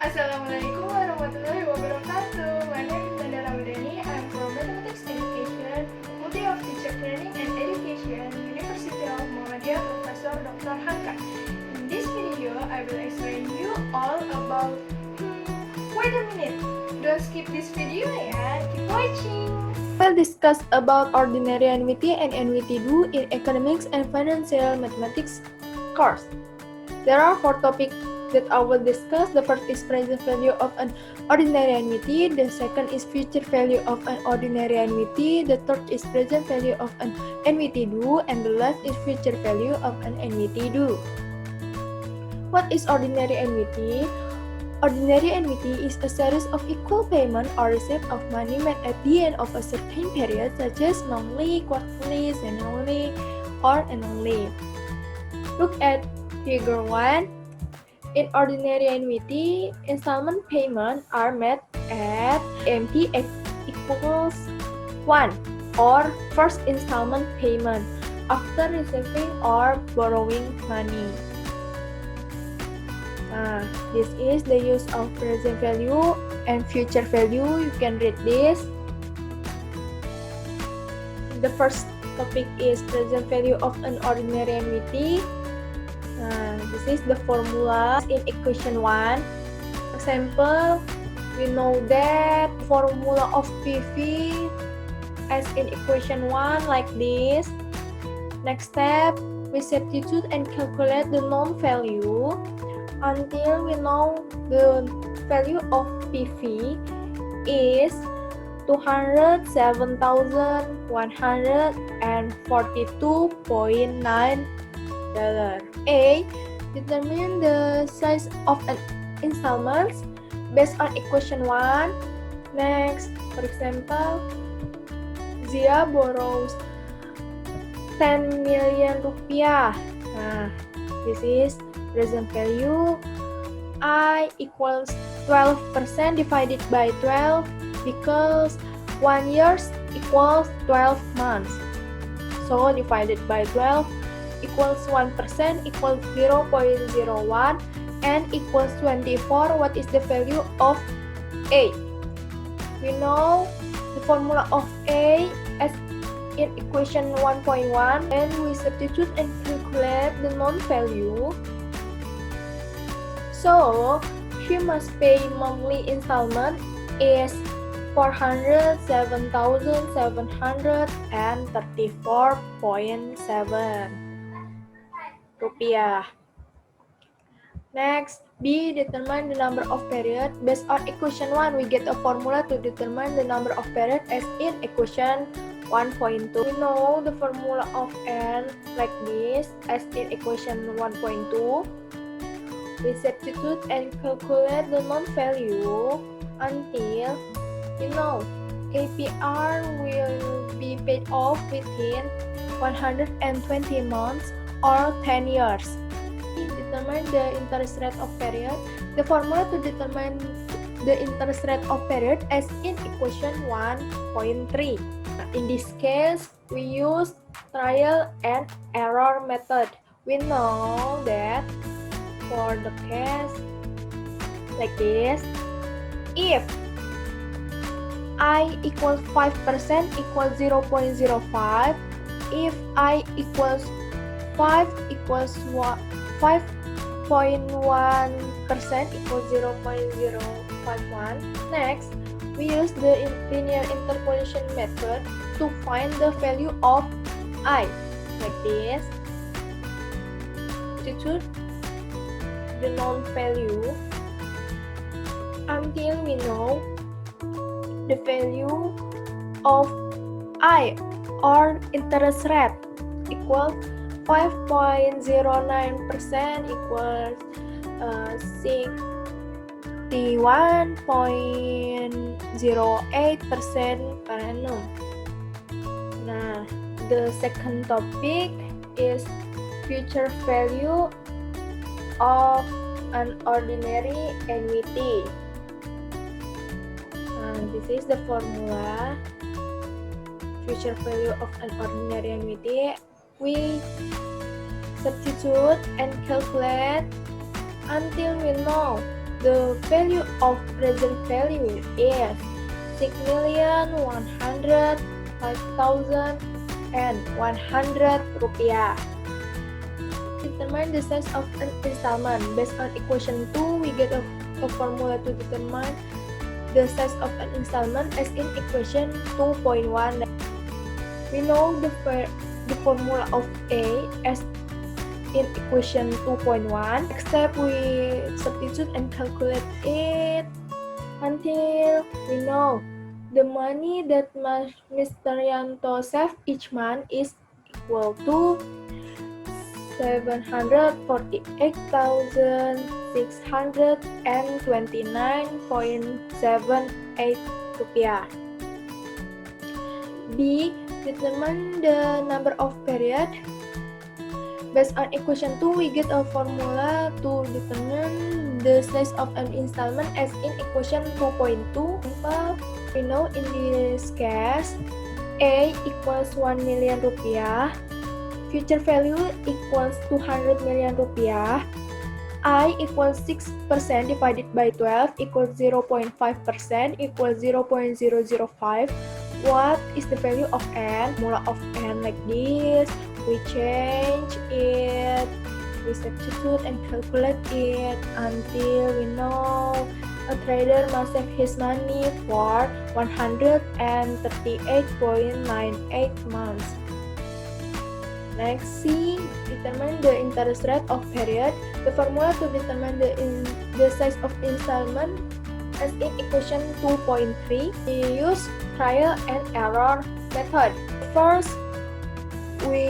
Assalamualaikum warahmatullahi wabarakatuh. My name is Nanda Ramadhani. I'm from Mathematics Education, Multi of Teacher Training and Education, University of Muhammadiyah, Professor Dr. Hamka. In this video, I will explain you all about. Wait a minute. Don't skip this video ya. Keep watching. We'll discuss about ordinary annuity and annuity-do in economics and financial mathematics course. There are 4 topics that I will discuss. The first is present value of an ordinary annuity, the second is future value of an ordinary annuity, the third is present value of an annuity-do, and the last is future value of an annuity-do. What is ordinary annuity? Ordinary annuity is a series of equal payment or receipt of money made at the end of a certain period, such as monthly, quarterly, semi-annually, or annually. Look at Figure 1. In ordinary annuity, installment payments are made at MT equals 1 or first installment payment after receiving or borrowing money. This is the use of present value and future value. You can read this. The first topic is present value of an ordinary annuity. This is the formula in equation 1. Example, we know that formula of PV as in equation 1 like this. Next step, we substitute and calculate the known value until we know the value of PV is $207,142.9. A. Determine the size of an installments based on equation 1. Next, for example, Zia borrows 10 million rupiah. This is present value. I equals 12% divided by 12 because 1 year equals 12 months. So divided by 12 equals 1% equals 0.01 and equals 24. What is the value of A? We know the formula of A as in equation 1.1 and we substitute and calculate the known value. So she must pay monthly installment is 407,734.7 rupiah. Next, B. Determine the number of period. Based on equation 1, we get a formula to determine the number of period as in equation 1.2. We know the formula of N like this as in equation 1.2. We substitute and calculate the known value until we know APR will be paid off within 120 months or 10 years. Determine the interest rate of period. The formula to determine the interest rate of period as in equation 1.3. In this case, we use trial and error method. We know that for the case like this, if I equals 5% equals 0.05, if I equals 5 equals 5.1% equals 0.051. Next, we use the linear interpolation method to find the value of I, like this. Substitute the known value until we know the value of I or interest rate equals 5.09% equals 61.08% per annum. Nah, the second topic is future value of an ordinary annuity. This is the formula. Future value of an ordinary annuity. We substitute and calculate until we know The value of present value is 6,105,100 rupiah. Determine the size of an installment. Based on equation 2, we get a formula to determine the size of an installment as in equation 2.1. We know the formula of A as in equation 2.1. Next step, we substitute and calculate it until we know the money that Mr. Yanto save each month is equal to 748,629.78 rupiah. B. Determine the number of period. Based on equation 2, we get a formula to determine the size of an installment as in equation 2.2. We know in this case, A equals 1 million rupiah, future value equals 200 million rupiah, I equals 6% divided by 12 equals 0.5% equals 0.005. What is the value of N? Formula of N like this. We change it, we substitute and calculate it until we know a trader must save his money for 138.98 months. Next, C. Determine the interest rate of period. The formula to determine the size of installment as in equation 2.3. We use trial and error method. First, we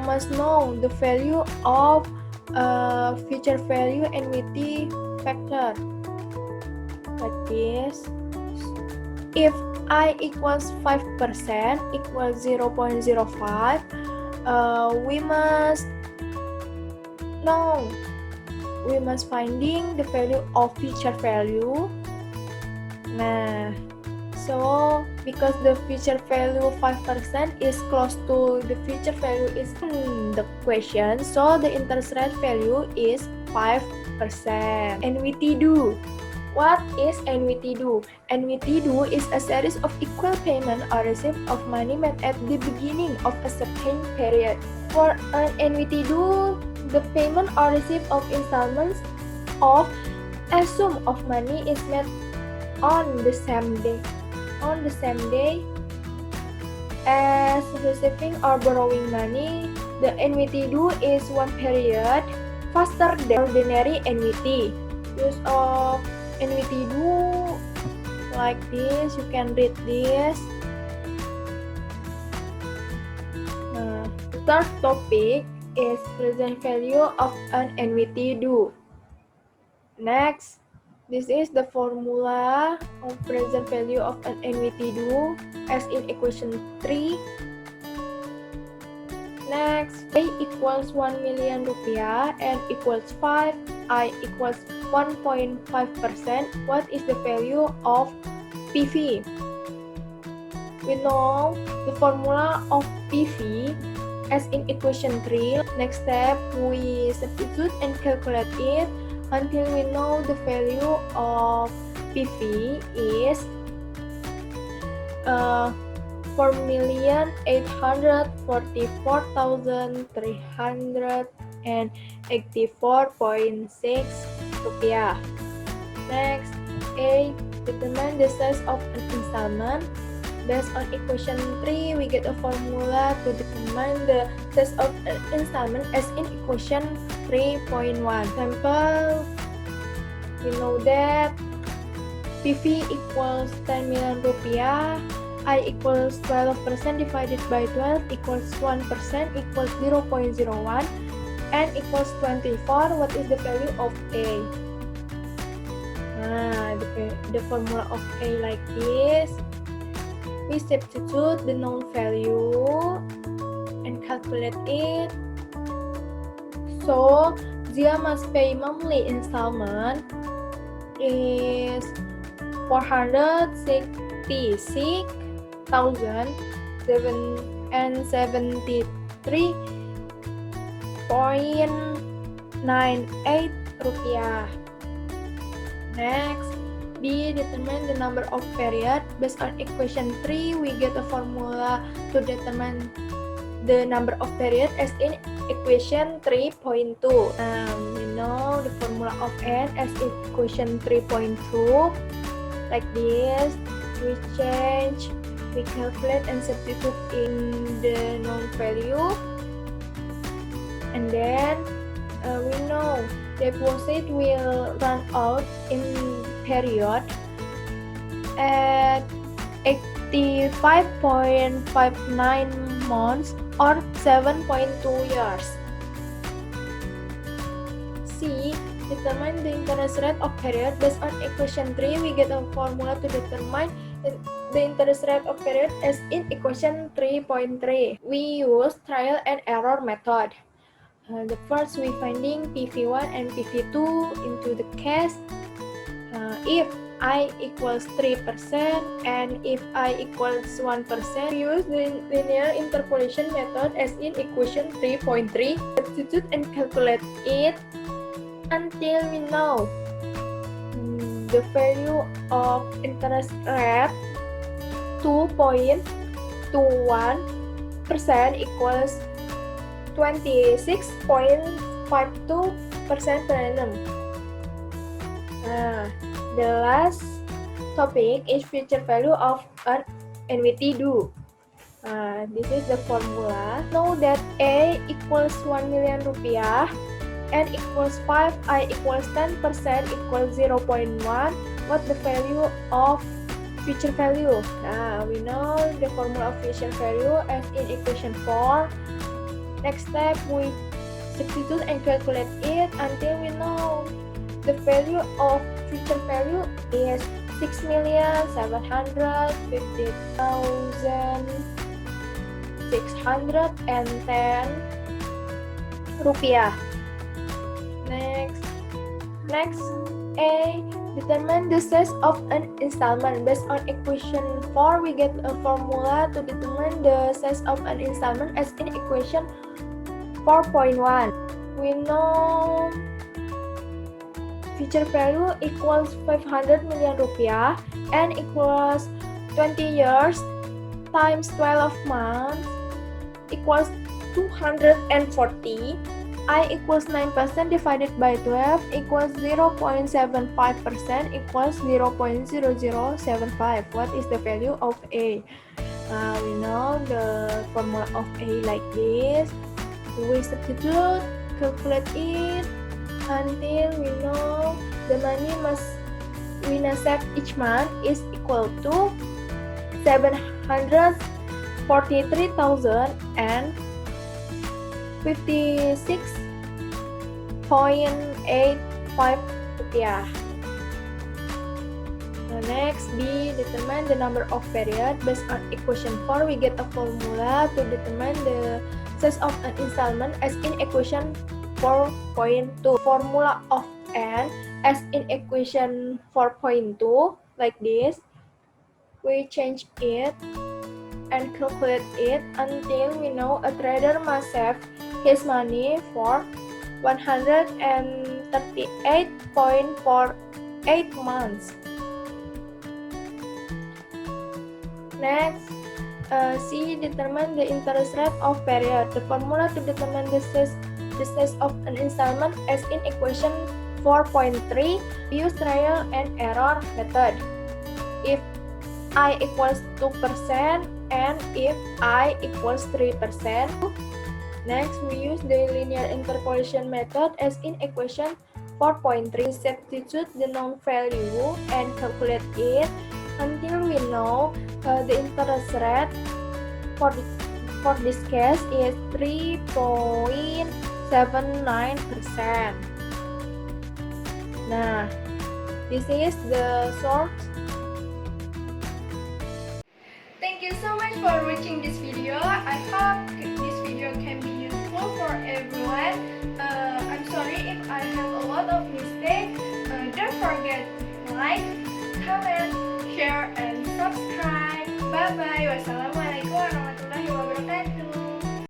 must know the value of future value annuity factor like this. If I equals 5% equals 0.05, we must finding the value of future value. Nah, so because the future value 5% is close to the future value is in the question, so the interest rate value is 5%. Annuity due. What is annuity due? Annuity due is a series of equal payment or receipt of money made at the beginning of a certain period. For an annuity due, the payment or receipt of installments of a sum of money is made on the same day. As receiving or borrowing money, the annuity due is one period faster than ordinary annuity. Use of annuity due like this, you can read this. The third topic is present value of an annuity due. Next, this is the formula of present value of an annuity due as in equation 3. Next, A equals 1 million rupiah, N equals 5, I equals 1.5%. What is the value of PV? We know the formula of PV as in equation 3. Next step, we substitute and calculate it until we know the value of PV is 4,844,384.6 rupiah. Next, A. Determine the size of an installment. Based on equation 3, we get a formula to determine the size of an installment as in equation 3.1. Example, we know that PV equals 10 million rupiah, I equals 12% divided by 12 equals 1% equals 0.01, N equals 24. What is the value of A? The formula of A like this. We substitute the known value and calculate it. So, Zia must pay monthly installment is 466,073.98 rupiah. Next, B. Determine the number of period. Based on equation 3, we get a formula to determine the number of period as in equation 3.2. We know the formula of n as in equation 3.2. Like this, we change, we calculate and substitute in the known value. And then we know deposit will run out in period at 85.59 months or 7.2 years. C. Determine the interest rate of period. Based on equation 3, we get a formula to determine the interest rate of period as in equation 3.3. We use trial and error method. The first, we finding PV1 and PV2 into the case if I equals 3% and if I equals 1%, we use the linear interpolation method as in equation 3.3. Substitute and calculate it until we know the value of interest rate 2.21% equals 26.52% per annum. The last topic is future value of an annuity due. This is the formula. Know that A equals 1 million rupiah, N equals 5, I equals 10%, equals 0.1. What the value of future value? We know the formula of future value as in equation 4. Next step, we substitute and calculate it until we know the value of future value is 6,750,610 rupiah. Next, A. Determine the size of an installment. Based on equation 4, we get a formula to determine the size of an installment as in equation 4.1. We know future value equals 500 million rupiah and equals 20 years times 12 months equals 240. I equals 9% divided by 12 equals 0.75% equals 0.0075. What is the value of A? We know the formula of A like this. We substitute, calculate it until we know the money we save each month is equal to 743,056.85 rupiah. Next, B. Determine the number of period. Based on equation 4, we get a formula to determine the size of an installment as in equation 4.2. Formula of N as in equation 4.2 like this. We change it and calculate it until we know a trader must save his money for 138.48 months. Next, C. Determine the interest rate of period. The formula to determine the size of an installment as in equation 4.3, we use trial and error method. If I equals 2% and if I equals 3%. Next, we use the linear interpolation method as in equation 4.3. Substitute the known value and calculate it until we know the interest rate for this case is 3.79%. Nah, this is the source. Thank you so much for watching this video. I hope this video can be useful for everyone. I'm sorry if I have a lot of mistakes. Don't forget to like, comment, share, and subscribe. Bye bye. Wassalamualaikum.